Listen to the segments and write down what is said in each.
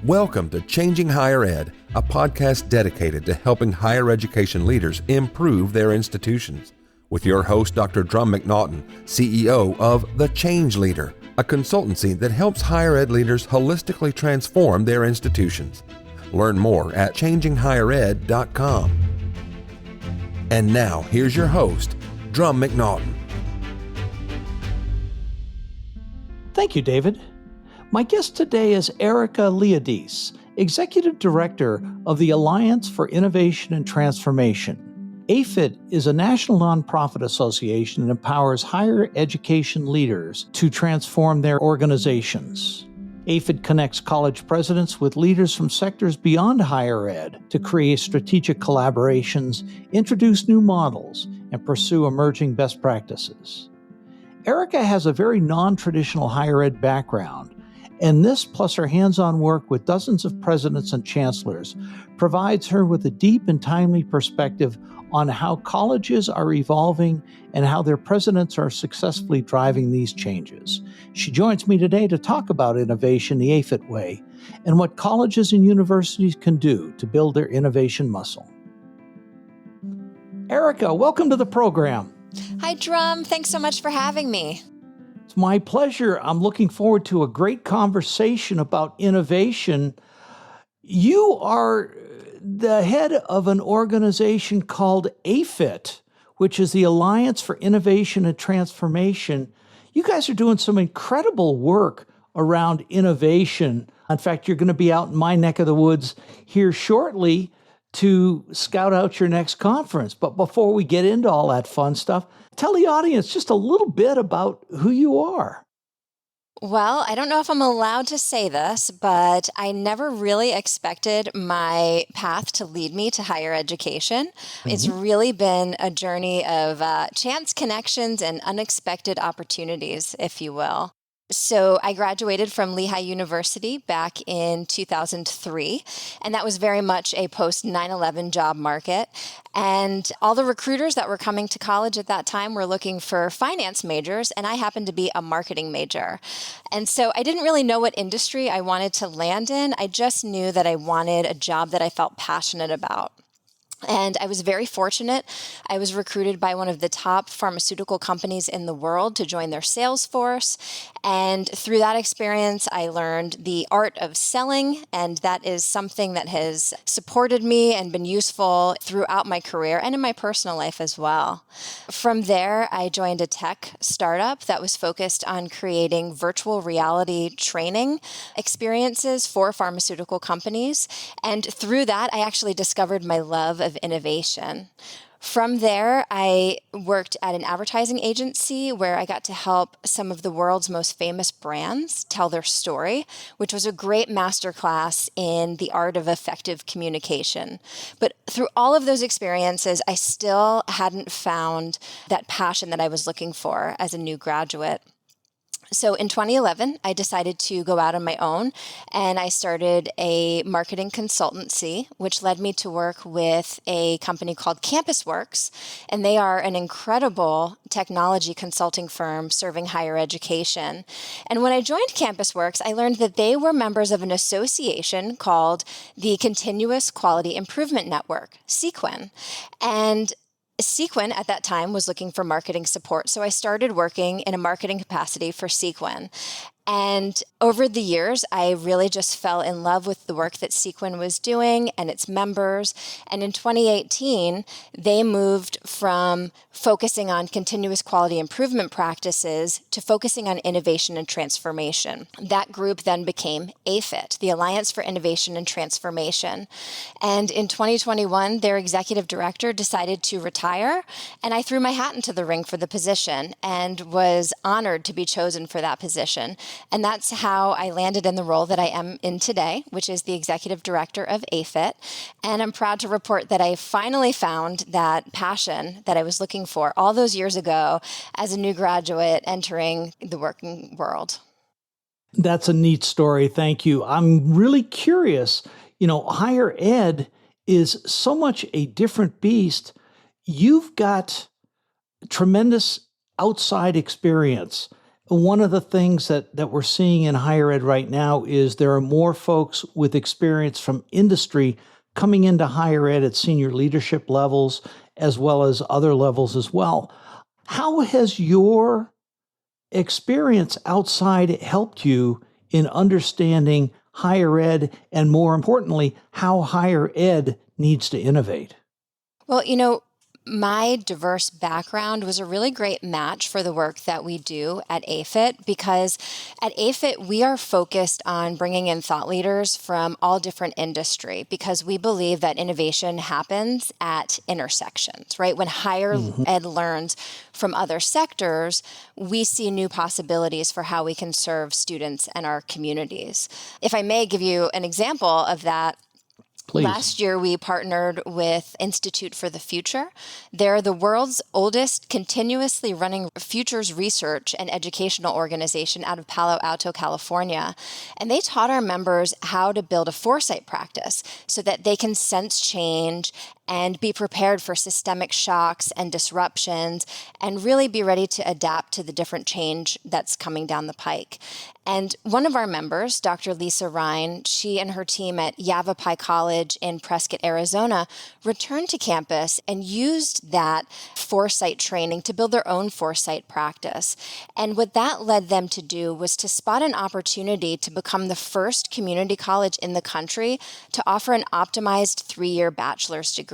Welcome to Changing Higher Ed, a podcast dedicated to helping higher education leaders improve their institutions. With your host, Dr. Drumm McNaughton, CEO of The Change Leader, a consultancy that helps higher ed leaders holistically transform their institutions. Learn more at changinghighered.com. And now, here's your host, Drumm McNaughton. Thank you, David. My guest today is Erika Liodice, Executive Director of the Alliance for Innovation and Transformation. AFIT is a national nonprofit association that empowers higher education leaders to transform their organizations. AFIT connects college presidents with leaders from sectors beyond higher ed to create strategic collaborations, introduce new models, and pursue emerging best practices. Erika has a very non-traditional higher ed background, and this, plus her hands-on work with dozens of presidents and chancellors, provides her with a deep and timely perspective on how colleges are evolving and how their presidents are successfully driving these changes. She joins me today to talk about innovation the AFIT way and what colleges and universities can do to build their innovation muscle. Erika, welcome to the program. Hi, Drumm. Thanks so much for having me. It's my pleasure. I'm looking forward to a great conversation about innovation. You are the head of an organization called AFIT, which is the Alliance for Innovation and Transformation. You guys are doing some incredible work around innovation. In fact, you're going to be out in my neck of the woods here shortly to scout out your next conference. But before we get into all that fun stuff, tell the audience just a little bit about who you are. Well, I don't know if I'm allowed to say this, but I never really expected my path to lead me to higher education. It's really been a journey of chance connections and unexpected opportunities, if you will. So I graduated from Lehigh University back in 2003, and that was very much a post 9/11 job market. And all the recruiters that were coming to college at that time were looking for finance majors, and I happened to be a marketing major. And so I didn't really know what industry I wanted to land in. I just knew that I wanted a job that I felt passionate about. And I was very fortunate. I was recruited by one of the top pharmaceutical companies in the world to join their sales force. And through that experience, I learned the art of selling. And that is something that has supported me and been useful throughout my career and in my personal life as well. From there, I joined a tech startup that was focused on creating virtual reality training experiences for pharmaceutical companies. And through that, I actually discovered my love of innovation. From there, I worked at an advertising agency where I got to help some of the world's most famous brands tell their story, which was a great masterclass in the art of effective communication. But through all of those experiences, I still hadn't found that passion that I was looking for as a new graduate. So in 2011, I decided to go out on my own, and I started a marketing consultancy, which led me to work with a company called CampusWorks, and they are an incredible technology consulting firm serving higher education. And when I joined CampusWorks, I learned that they were members of an association called the Continuous Quality Improvement Network, CQUIN. And CQUIN at that time was looking for marketing support, so I started working in a marketing capacity for CQUIN. And over the years, I really just fell in love with the work that CQUIN was doing and its members. And in 2018, they moved from focusing on continuous quality improvement practices to focusing on innovation and transformation. That group then became AFIT, the Alliance for Innovation and Transformation. And in 2021, their executive director decided to retire, and I threw my hat into the ring for the position and was honored to be chosen for that position. And that's how I landed in the role that I am in today, which is the executive director of AFIT. And I'm proud to report that I finally found that passion that I was looking for all those years ago as a new graduate entering the working world. That's a neat story. Thank you. I'm really curious. Higher ed is so much a different beast. You've got tremendous outside experience. One of the things that we're seeing in higher ed right now is there are more folks with experience from industry coming into higher ed at senior leadership levels as well as other levels as well. How has your experience outside helped you in understanding higher ed and, more importantly, how higher ed needs to innovate? Well, my diverse background was a really great match for the work that we do at AFIT, because at AFIT, we are focused on bringing in thought leaders from all different industry, because we believe that innovation happens at intersections, right? When higher ed learns from other sectors, we see new possibilities for how we can serve students and our communities. If I may give you an example of that, Please. last year, we partnered with Institute for the Future. They're the world's oldest continuously running futures research and educational organization out of Palo Alto, California. And they taught our members how to build a foresight practice so that they can sense change and be prepared for systemic shocks and disruptions and really be ready to adapt to the different change that's coming down the pike. And one of our members, Dr. Lisa Ryan, she and her team at Yavapai College in Prescott, Arizona, returned to campus and used that foresight training to build their own foresight practice. And what that led them to do was to spot an opportunity to become the first community college in the country to offer an optimized 3-year bachelor's degree.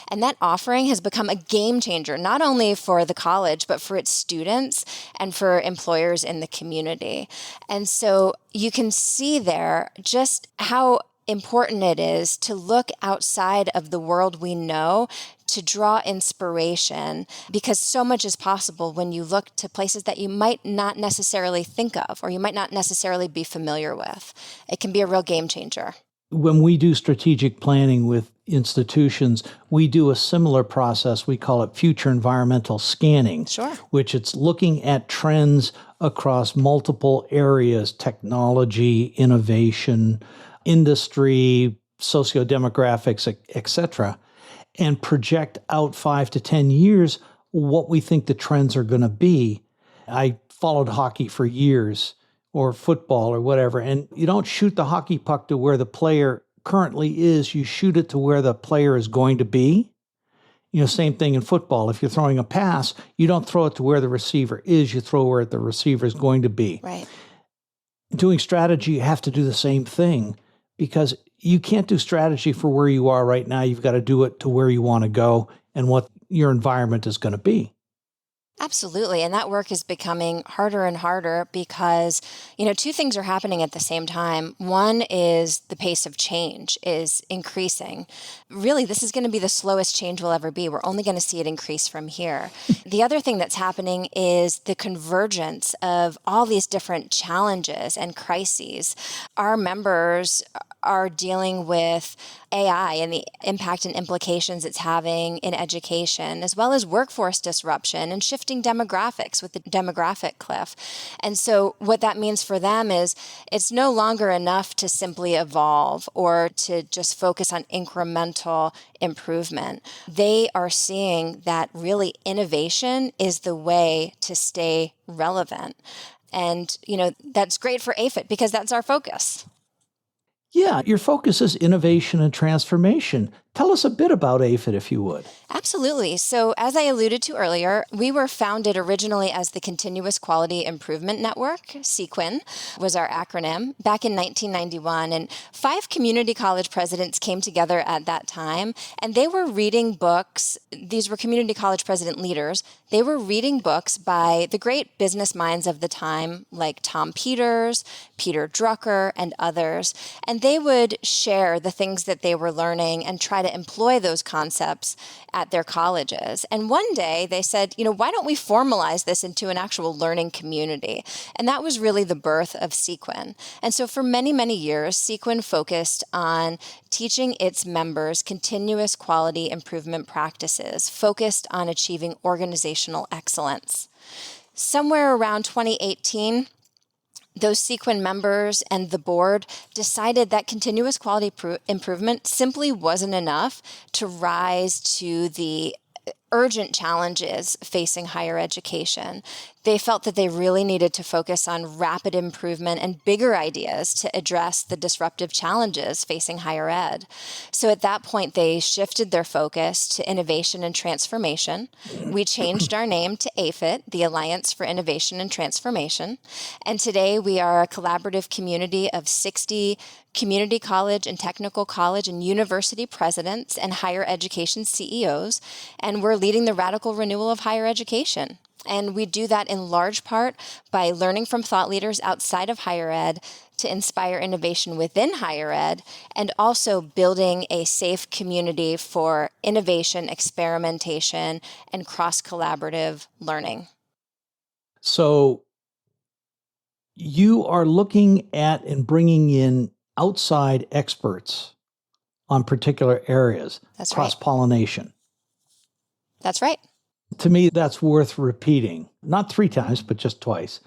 And that offering has become a game changer, not only for the college, but for its students and for employers in the community. And so you can see there just how important it is to look outside of the world we know to draw inspiration, because so much is possible when you look to places that you might not necessarily think of or you might not necessarily be familiar with. It can be a real game changer. When we do strategic planning with institutions, we do a similar process. We call it future environmental scanning, Sure. which it's looking at trends across multiple areas: technology, innovation, industry, sociodemographics, et cetera, and project out 5 to 10 years what we think the trends are going to be. I followed hockey for years, or football or whatever, and you don't shoot the hockey puck to where the player currently is, you shoot it to where the player is going to be. Same thing in football. If you're throwing a pass, you don't throw it to where the receiver is, you throw where the receiver is going to be. Right. Doing strategy, you have to do the same thing, because you can't do strategy for where you are right now. You've got to do it to where you want to go and what your environment is going to be. Absolutely. And that work is becoming harder and harder because, 2 things are happening at the same time. One is the pace of change is increasing. Really, this is going to be the slowest change will ever be. We're only going to see it increase from here. The other thing that's happening is the convergence of all these different challenges and crises. Our members are dealing with AI and the impact and implications it's having in education, as well as workforce disruption and shifting demographics with the demographic cliff. And so what that means for them is it's no longer enough to simply evolve or to just focus on incremental improvement. They are seeing that really innovation is the way to stay relevant. And, that's great for AFIT because that's our focus. Yeah, your focus is innovation and transformation. Tell us a bit about AFIT, if you would. Absolutely. So as I alluded to earlier, we were founded originally as the Continuous Quality Improvement Network. CQUIN was our acronym back in 1991. And 5 community college presidents came together at that time, and they were reading books. These were community college president leaders. They were reading books by the great business minds of the time, like Tom Peters, Peter Drucker, and others. And they would share the things that they were learning and try to employ those concepts at their colleges. And one day they said, why don't we formalize this into an actual learning community? And that was really the birth of CQUIN. And so for many, many years, CQUIN focused on teaching its members continuous quality improvement practices, focused on achieving organizational excellence. Somewhere around 2018, those CQUIN members and the board decided that continuous quality improvement simply wasn't enough to rise to the urgent challenges facing higher education. They felt that they really needed to focus on rapid improvement and bigger ideas to address the disruptive challenges facing higher ed. So at that point, they shifted their focus to innovation and transformation. We changed our name to AFIT, the Alliance for Innovation and Transformation. And today we are a collaborative community of 60 community college and technical college and university presidents and higher education CEOs. And we're leading the radical renewal of higher education. And we do that in large part by learning from thought leaders outside of higher ed to inspire innovation within higher ed, and also building a safe community for innovation, experimentation, and cross-collaborative learning. So you are looking at and bringing in outside experts on particular areas. That's right. Cross-pollination. That's right. To me, that's worth repeating. Not 3 times, but just twice.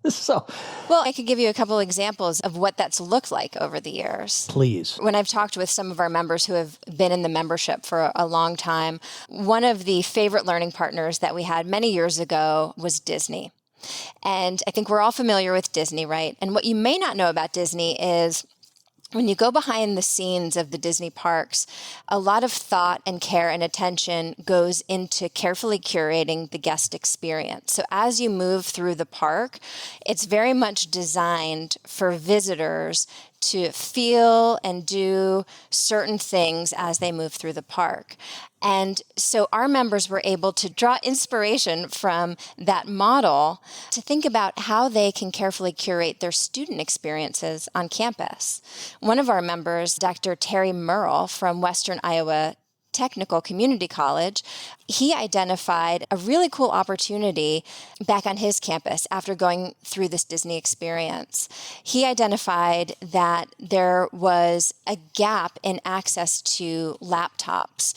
So, well, I could give you a couple examples of what that's looked like over the years. Please. When I've talked with some of our members who have been in the membership for a long time, one of the favorite learning partners that we had many years ago was Disney. And I think we're all familiar with Disney, right? And what you may not know about Disney is when you go behind the scenes of the Disney parks, a lot of thought and care and attention goes into carefully curating the guest experience. So as you move through the park, it's very much designed for visitors to feel and do certain things as they move through the park. And so our members were able to draw inspiration from that model to think about how they can carefully curate their student experiences on campus. One of our members, Dr. Terry Merle from Western Iowa Technical Community College, he identified a really cool opportunity back on his campus after going through this Disney experience. He identified that there was a gap in access to laptops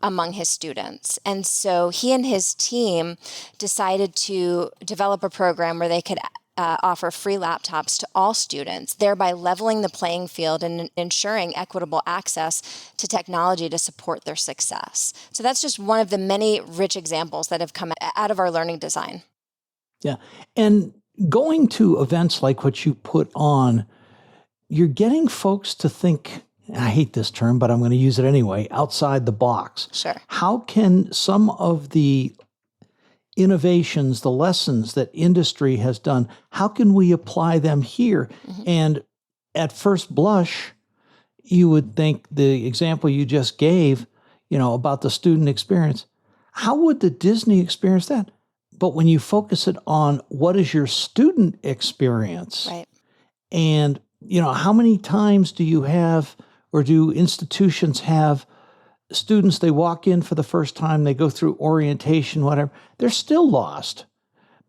among his students. And so he and his team decided to develop a program where they could offer free laptops to all students, thereby leveling the playing field and ensuring equitable access to technology to support their success. So that's just one of the many rich examples that have come out of our learning design. Yeah. And going to events like what you put on, you're getting folks to think, I hate this term, but I'm going to use it anyway, outside the box. Sure. How can some of the innovations, the lessons that industry has done, how can we apply them here? Mm-hmm. And at first blush, you would think the example you just gave, about the student experience, how would the Disney experience that? But when you focus it on what is your student experience, right? And, how many times do you have, or do institutions have students, they walk in for the first time, they go through orientation, whatever, they're still lost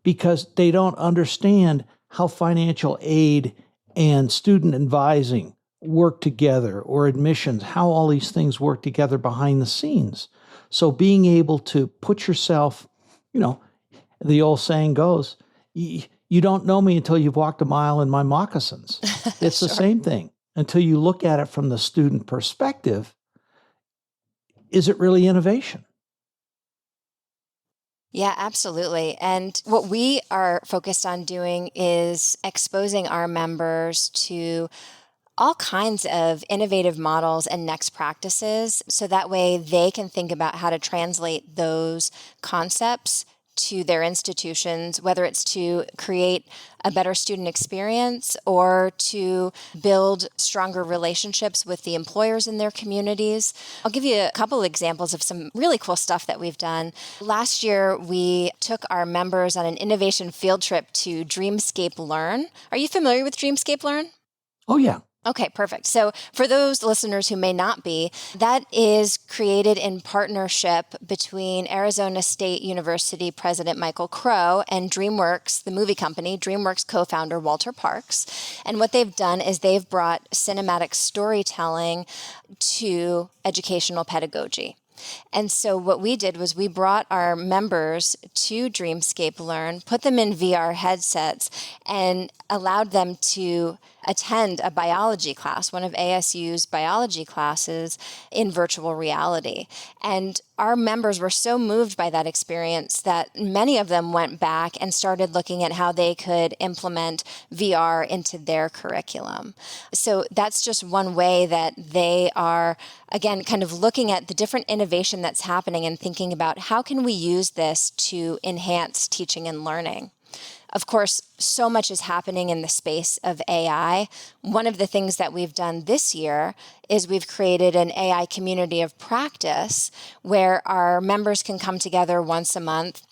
because they don't understand how financial aid and student advising work together, or admissions, how all these things work together behind the scenes. So being able to put yourself, the old saying goes, you don't know me until you've walked a mile in my moccasins. It's Sure. The same thing. Until you look at it from the student perspective, is it really innovation? Yeah, absolutely. And what we are focused on doing is exposing our members to all kinds of innovative models and next practices, so that way they can think about how to translate those concepts to their institutions, whether it's to create a better student experience or to build stronger relationships with the employers in their communities. I'll give you a couple examples of some really cool stuff that we've done. Last year, we took our members on an innovation field trip to Dreamscape Learn. Are you familiar with Dreamscape Learn? Oh, yeah. Okay, perfect. So for those listeners who may not be, that is created in partnership between Arizona State University President Michael Crow and DreamWorks, the movie company, DreamWorks co-founder Walter Parks. And what they've done is they've brought cinematic storytelling to educational pedagogy. And so what we did was we brought our members to Dreamscape Learn, put them in VR headsets, and allowed them to attend a biology class, one of ASU's biology classes, in virtual reality. And our members were so moved by that experience that many of them went back and started looking at how they could implement VR into their curriculum. So that's just one way that they are, again, kind of looking at the different innovation that's happening and thinking about how can we use this to enhance teaching and learning. Of course, so much is happening in the space of AI. One of the things that we've done this year is we've created an AI community of practice where our members can come together once a month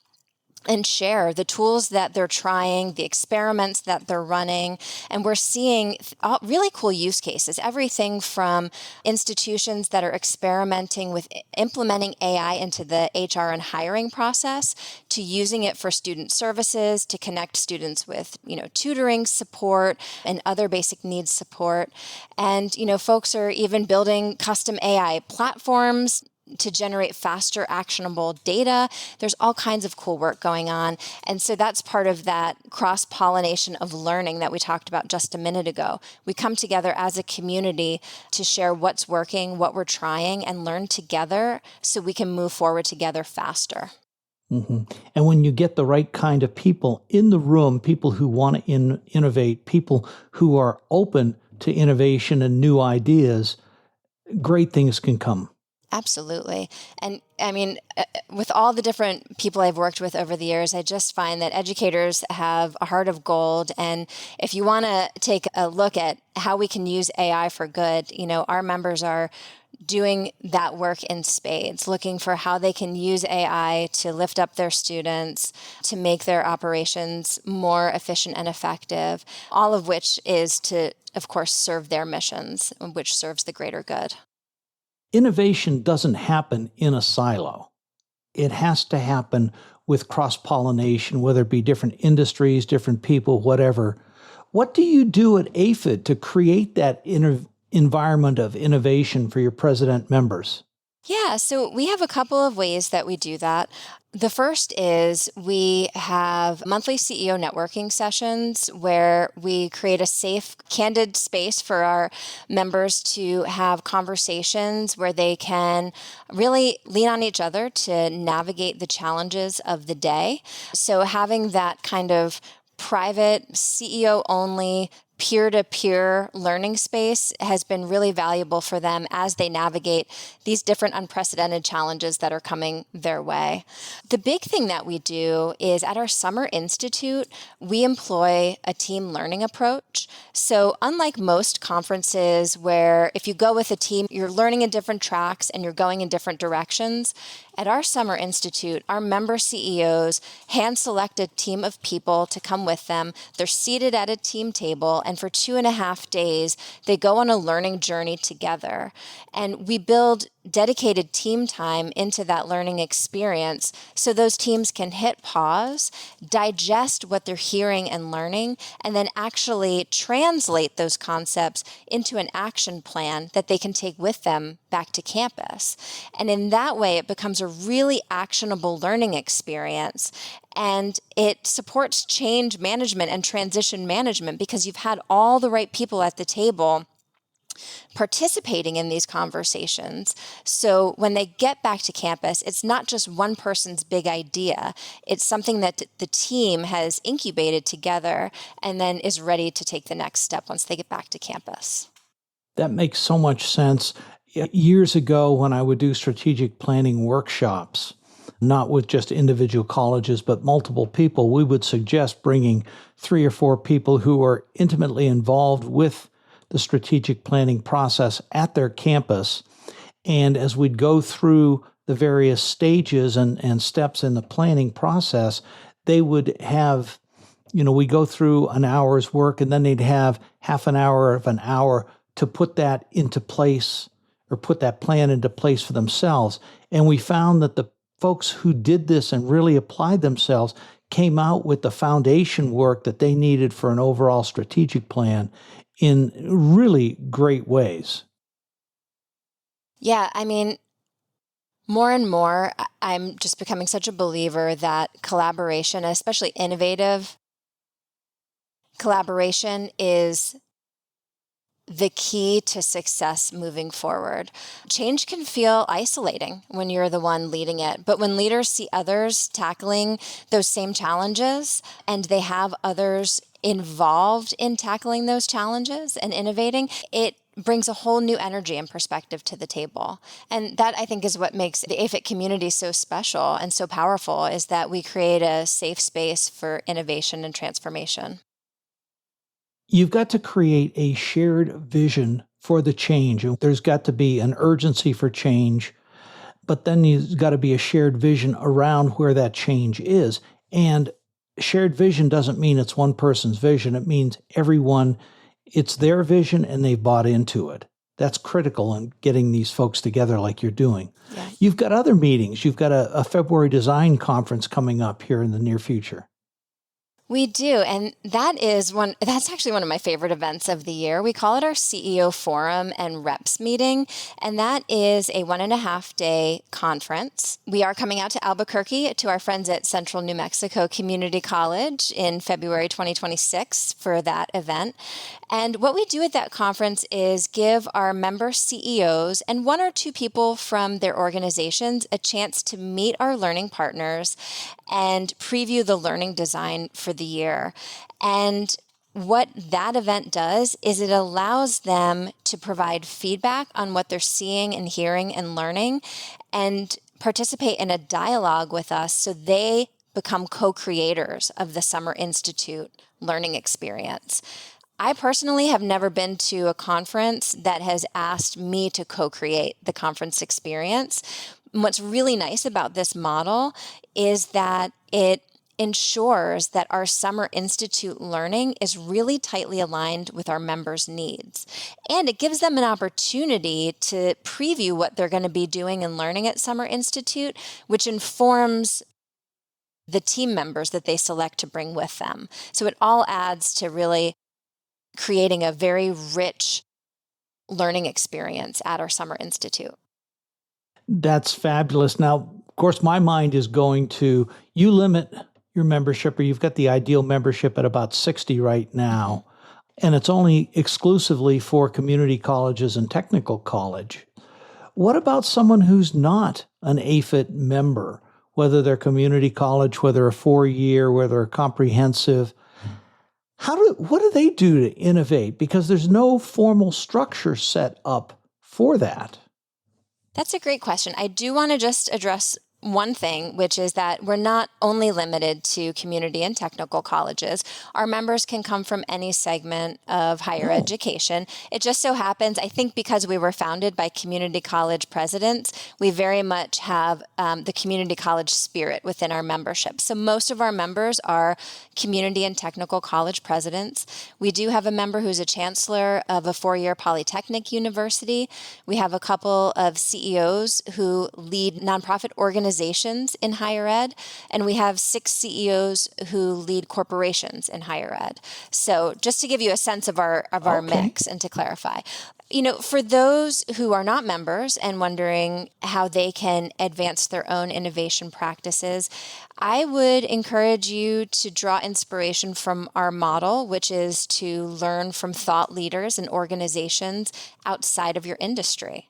and share the tools that they're trying, the experiments that they're running. And we're seeing really cool use cases, everything from institutions that are experimenting with implementing AI into the HR and hiring process, to using it for student services, to connect students with, tutoring support and other basic needs support. And, folks are even building custom AI platforms to generate faster, actionable data. There's all kinds of cool work going on. And so that's part of that cross-pollination of learning that we talked about just a minute ago. We come together as a community to share what's working, what we're trying, and learn together so we can move forward together faster. Mm-hmm. And when you get the right kind of people in the room, people who want to innovate, people who are open to innovation and new ideas, great things can come. Absolutely. And I mean, with all the different people I've worked with over the years, I just find that educators have a heart of gold. And if you want to take a look at how we can use AI for good, our members are doing that work in spades, looking for how they can use AI to lift up their students, to make their operations more efficient and effective, all of which is to, of course, serve their missions, which serves the greater good. Innovation doesn't happen in a silo. It has to happen with cross-pollination, whether it be different industries, different people, whatever. What do you do at AFIT to create that environment of innovation for your president members? Yeah, so we have a couple of ways that we do that. The first is we have monthly CEO networking sessions where we create a safe, candid space for our members to have conversations where they can really lean on each other to navigate the challenges of the day. So having that kind of private, CEO-only, peer-to-peer learning space has been really valuable for them as they navigate these different unprecedented challenges that are coming their way. The big thing that we do is at our Summer Institute, we employ a team learning approach. So unlike most conferences where if you go with a team, you're learning in different tracks and you're going in different directions, at our Summer Institute, our member CEOs hand-select a team of people to come with them. They're seated at a team table, and for 2.5 days, they go on a learning journey together. And we build dedicated team time into that learning experience so those teams can hit pause, digest what they're hearing and learning, and then actually translate those concepts into an action plan that they can take with them back to campus. And in that way, it becomes a really actionable learning experience. And it supports change management and transition management because you've had all the right people at the table participating in these conversations. So when they get back to campus, it's not just one person's big idea. It's something that the team has incubated together and then is ready to take the next step once they get back to campus. That makes so much sense. Years ago, when I would do strategic planning workshops, not with just individual colleges, but multiple people, we would suggest bringing 3 or 4 people who are intimately involved with the strategic planning process at their campus. And as we'd go through the various stages and steps in the planning process, they would have, we go through an hour's work and then they'd have half an hour of an hour to put that into place or put that plan into place for themselves. And we found that the folks who did this and really applied themselves came out with the foundation work that they needed for an overall strategic plan in really great ways. Yeah, I mean, more and more, I'm just becoming such a believer that collaboration, especially innovative collaboration, is the key to success moving forward. Change can feel isolating when you're the one leading it, but when leaders see others tackling those same challenges and they have others involved in tackling those challenges and innovating, it brings a whole new energy and perspective to the table. And that, I think, is what makes the AFIT community so special and so powerful, is that we create a safe space for innovation and transformation. You've got to create a shared vision for the change. There's got to be an urgency for change, but then there's got to be a shared vision around where that change is. And shared vision doesn't mean it's one person's vision. It means everyone, it's their vision and they've bought into it. That's critical in getting these folks together like you're doing. Yeah. You've got other meetings. You've got a February design conference coming up here in the near future. We do, and that's actually one of my favorite events of the year. We call it our CEO Forum and Reps meeting, and that is a 1.5-day conference. We are coming out to Albuquerque to our friends at Central New Mexico Community College in February 2026 for that event. And what we do at that conference is give our member CEOs and one or two people from their organizations a chance to meet our learning partners and preview the learning design for the year. And what that event does is it allows them to provide feedback on what they're seeing and hearing and learning and participate in a dialogue with us so they become co-creators of the Summer Institute learning experience. I personally have never been to a conference that has asked me to co-create the conference experience. What's really nice about this model is that it ensures that our Summer Institute learning is really tightly aligned with our members' needs. And it gives them an opportunity to preview what they're going to be doing and learning at Summer Institute, which informs the team members that they select to bring with them. So it all adds to really creating a very rich learning experience at our Summer Institute. That's fabulous. Now, of course, my mind is going to, you limit your membership, or you've got the ideal membership at about 60 right now, and it's only exclusively for community colleges and technical college. What about someone who's not an AFIT member, whether they're community college, whether a 4-year, whether a comprehensive? What do they do to innovate? Because there's no formal structure set up for that. That's a great question. I do want to just address one thing, which is that we're not only limited to community and technical colleges. Our members can come from any segment of higher education. It just so happens, I think because we were founded by community college presidents, we very much have the community college spirit within our membership. So most of our members are community and technical college presidents. We do have a member who's a chancellor of a 4-year polytechnic university. We have a couple of CEOs who lead nonprofit organizations in higher ed, and we have 6 CEOs who lead corporations in higher ed. So just to give you a sense of our mix and to clarify, for those who are not members and wondering how they can advance their own innovation practices, I would encourage you to draw inspiration from our model, which is to learn from thought leaders and organizations outside of your industry.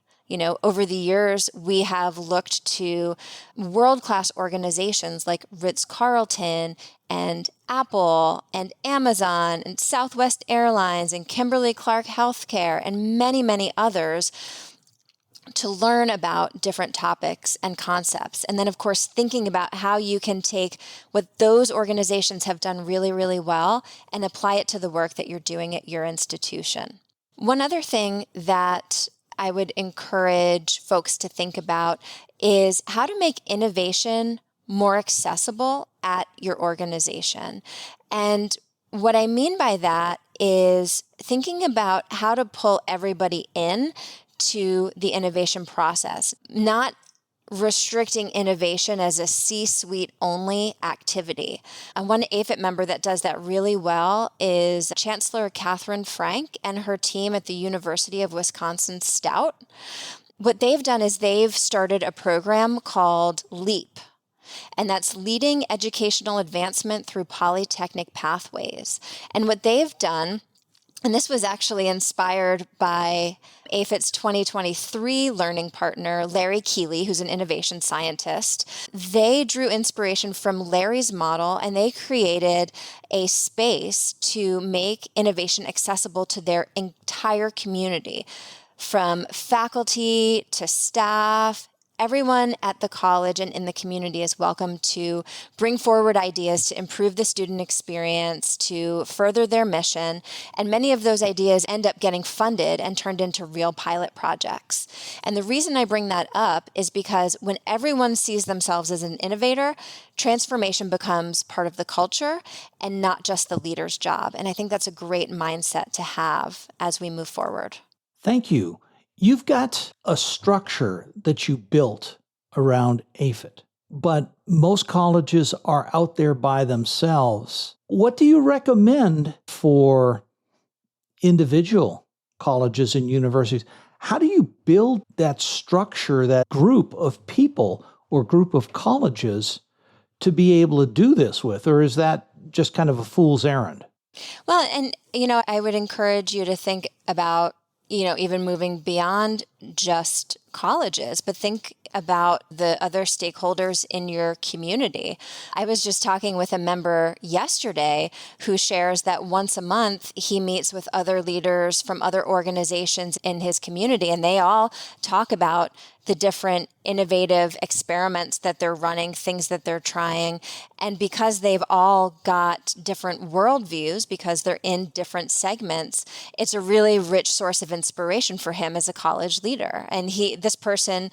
Over the years, we have looked to world-class organizations like Ritz-Carlton and Apple and Amazon and Southwest Airlines and Kimberly-Clark Healthcare and many, many others to learn about different topics and concepts. And then, of course, thinking about how you can take what those organizations have done really, really well and apply it to the work that you're doing at your institution. One other thing that I would encourage folks to think about is how to make innovation more accessible at your organization. And what I mean by that is thinking about how to pull everybody in to the innovation process, not restricting innovation as a C-suite only activity. And one AFIT member that does that really well is Chancellor Catherine Frank and her team at the University of Wisconsin Stout. What they've done is they've started a program called LEAP, and that's Leading Educational Advancement Through Polytechnic Pathways. And what they've done And this was actually inspired by AFIT's 2023 learning partner, Larry Keeley, who's an innovation scientist. They drew inspiration from Larry's model, and they created a space to make innovation accessible to their entire community, from faculty to staff. Everyone at the college and in the community is welcome to bring forward ideas to improve the student experience, to further their mission. And many of those ideas end up getting funded and turned into real pilot projects. And the reason I bring that up is because when everyone sees themselves as an innovator, transformation becomes part of the culture and not just the leader's job. And I think that's a great mindset to have as we move forward. Thank you. You've got a structure that you built around AFIT, but most colleges are out there by themselves. What do you recommend for individual colleges and universities? How do you build that structure, that group of people or group of colleges to be able to do this with? Or is that just kind of a fool's errand? Well, and, I would encourage you to think about even moving beyond just colleges, but think about the other stakeholders in your community. I was just talking with a member yesterday who shares that once a month he meets with other leaders from other organizations in his community, and they all talk about the different innovative experiments that they're running, things that they're trying. And because they've all got different worldviews, because they're in different segments, it's a really rich source of inspiration for him as a college leader. And this person,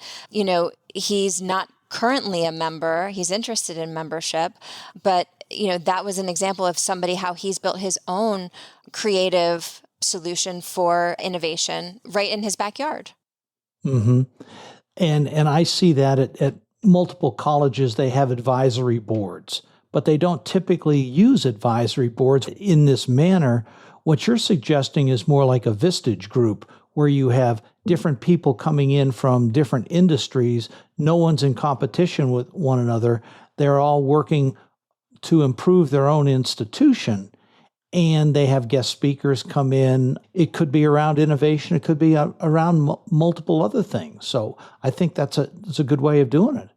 he's not currently a member, he's interested in membership, but that was an example of somebody, how he's built his own creative solution for innovation right in his backyard. Mm-hmm. And I see that at multiple colleges, they have advisory boards, but they don't typically use advisory boards in this manner. What you're suggesting is more like a Vistage group, where you have different people coming in from different industries. No one's in competition with one another. They're all working to improve their own institution. And they have guest speakers come in. It could be around innovation. It could be around multiple other things. So I think that's a good way of doing it.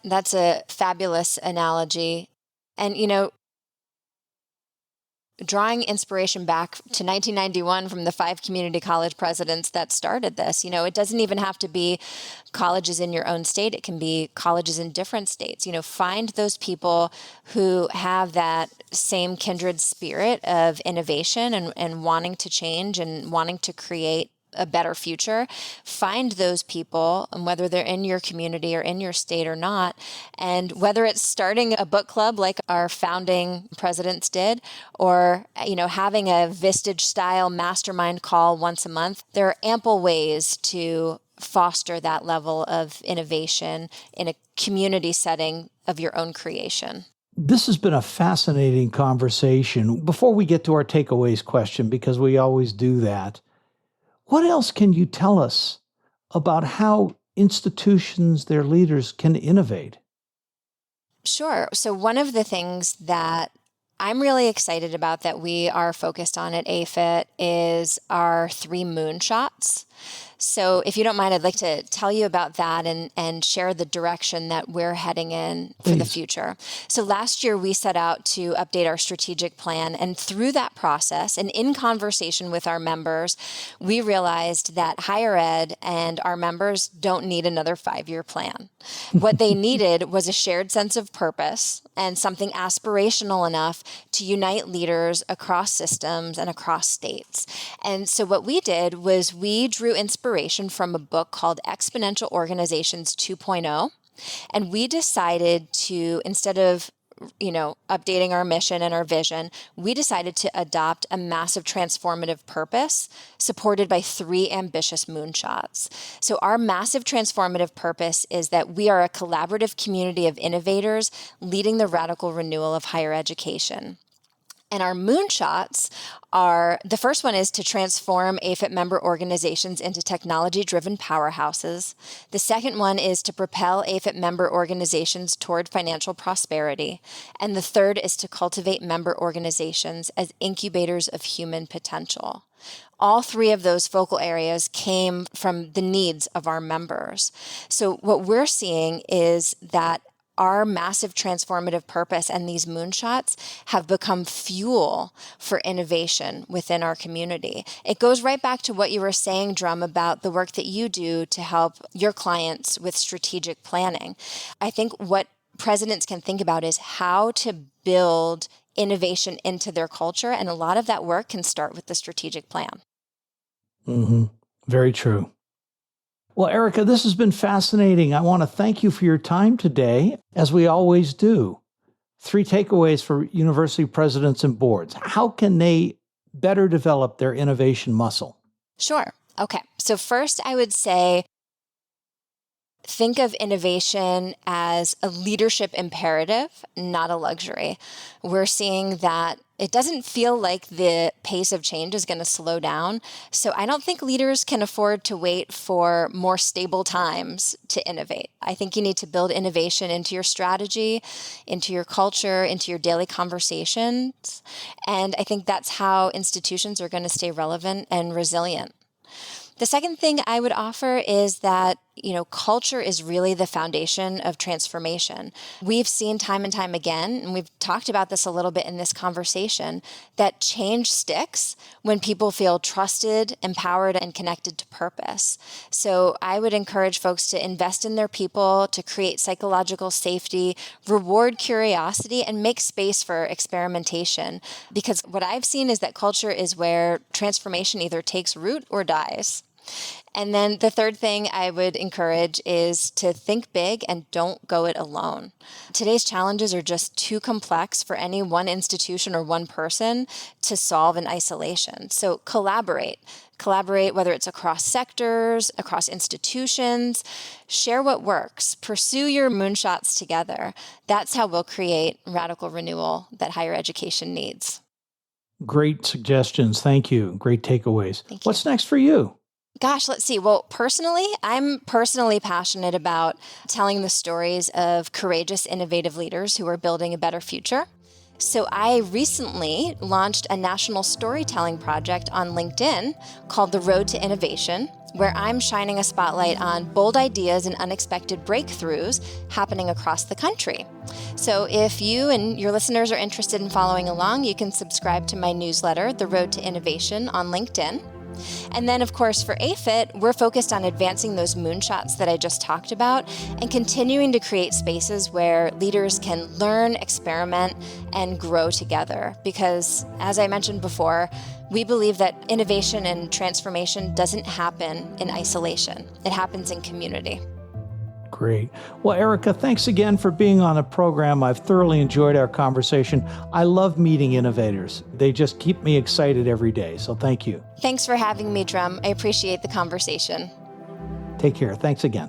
That's a fabulous analogy. And, drawing inspiration back to 1991 from the 5 community college presidents that started this, it doesn't even have to be colleges in your own state. It can be colleges in different states. Find those people who have that same kindred spirit of innovation and wanting to change and wanting to create a better future. Find those people, and whether they're in your community or in your state or not, and whether it's starting a book club like our founding presidents did, or having a Vistage style mastermind call once a month, there are ample ways to foster that level of innovation in a community setting of your own creation. This has been a fascinating conversation. Before we get to our takeaways question, because we always do that, what else can you tell us about how institutions, their leaders, can innovate? Sure. So one of the things that I'm really excited about that we are focused on at AFIT is our 3 moonshots. So if you don't mind, I'd like to tell you about that and share the direction that we're heading in for the future. So last year, we set out to update our strategic plan. And through that process and in conversation with our members, we realized that higher ed and our members don't need another 5-year plan. What they needed was a shared sense of purpose and something aspirational enough to unite leaders across systems and across states. And so what we did was we drew inspiration from a book called Exponential Organizations 2.0. And we decided to, instead of updating our mission and our vision, we decided to adopt a massive transformative purpose supported by 3 ambitious moonshots. So our massive transformative purpose is that we are a collaborative community of innovators leading the radical renewal of higher education. And our moonshots are, the first one is to transform AFIT member organizations into technology-driven powerhouses. The second one is to propel AFIT member organizations toward financial prosperity. And the third is to cultivate member organizations as incubators of human potential. All three of those focal areas came from the needs of our members. So what we're seeing is that our massive transformative purpose and these moonshots have become fuel for innovation within our community. It goes right back to what you were saying, Drumm, about the work that you do to help your clients with strategic planning. I think what presidents can think about is how to build innovation into their culture, and a lot of that work can start with the strategic plan. Mm-hmm. Very true. Well, Erika, this has been fascinating. I want to thank you for your time today, as we always do. 3 takeaways for university presidents and boards. How can they better develop their innovation muscle? Sure. Okay. So first, I would say, think of innovation as a leadership imperative, not a luxury. We're seeing that it doesn't feel like the pace of change is going to slow down. So I don't think leaders can afford to wait for more stable times to innovate. I think you need to build innovation into your strategy, into your culture, into your daily conversations. And I think that's how institutions are going to stay relevant and resilient. The second thing I would offer is that, culture is really the foundation of transformation. We've seen time and time again, and we've talked about this a little bit in this conversation, that change sticks when people feel trusted, empowered, and connected to purpose. So I would encourage folks to invest in their people, to create psychological safety, reward curiosity, and make space for experimentation. Because what I've seen is that culture is where transformation either takes root or dies. And then the third thing I would encourage is to think big and don't go it alone. Today's challenges are just too complex for any one institution or one person to solve in isolation. So collaborate, whether it's across sectors, across institutions, share what works, pursue your moonshots together. That's how we'll create radical renewal that higher education needs. Great suggestions. Thank you. Great takeaways. Thank you. What's next for you? Gosh, let's see. Well, personally, I'm passionate about telling the stories of courageous, innovative leaders who are building a better future. So I recently launched a national storytelling project on LinkedIn called The Road to Innovation, where I'm shining a spotlight on bold ideas and unexpected breakthroughs happening across the country. So if you and your listeners are interested in following along, you can subscribe to my newsletter, The Road to Innovation, on LinkedIn. And then, of course, for AFIT, we're focused on advancing those moonshots that I just talked about and continuing to create spaces where leaders can learn, experiment, and grow together. Because, as I mentioned before, we believe that innovation and transformation doesn't happen in isolation. It happens in community. Great. Well, Erika, thanks again for being on the program. I've thoroughly enjoyed our conversation. I love meeting innovators. They just keep me excited every day. So thank you. Thanks for having me, Drumm. I appreciate the conversation. Take care. Thanks again.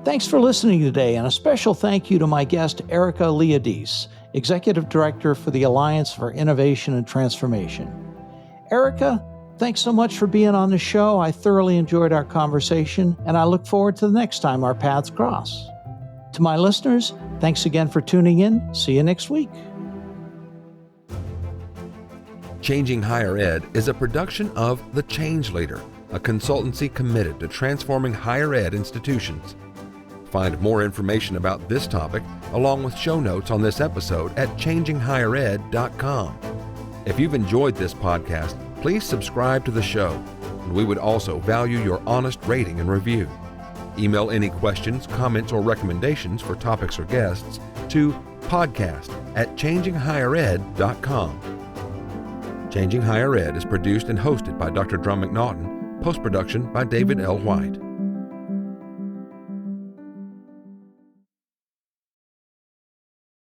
Thanks for listening today, and a special thank you to my guest, Erika Liodice, Executive Director for the Alliance for Innovation and Transformation. Erika, thanks so much for being on the show. I thoroughly enjoyed our conversation, and I look forward to the next time our paths cross. To my listeners, thanks again for tuning in. See you next week. Changing Higher Ed is a production of The Change Leader, a consultancy committed to transforming higher ed institutions. Find more information about this topic, along with show notes on this episode at changinghighered.com. If you've enjoyed this podcast, please subscribe to the show, and we would also value your honest rating and review. Email any questions, comments, or recommendations for topics or guests to podcast@changinghighered.com. Changing Higher Ed is produced and hosted by Dr. Drumm McNaughton, post-production by David L. White.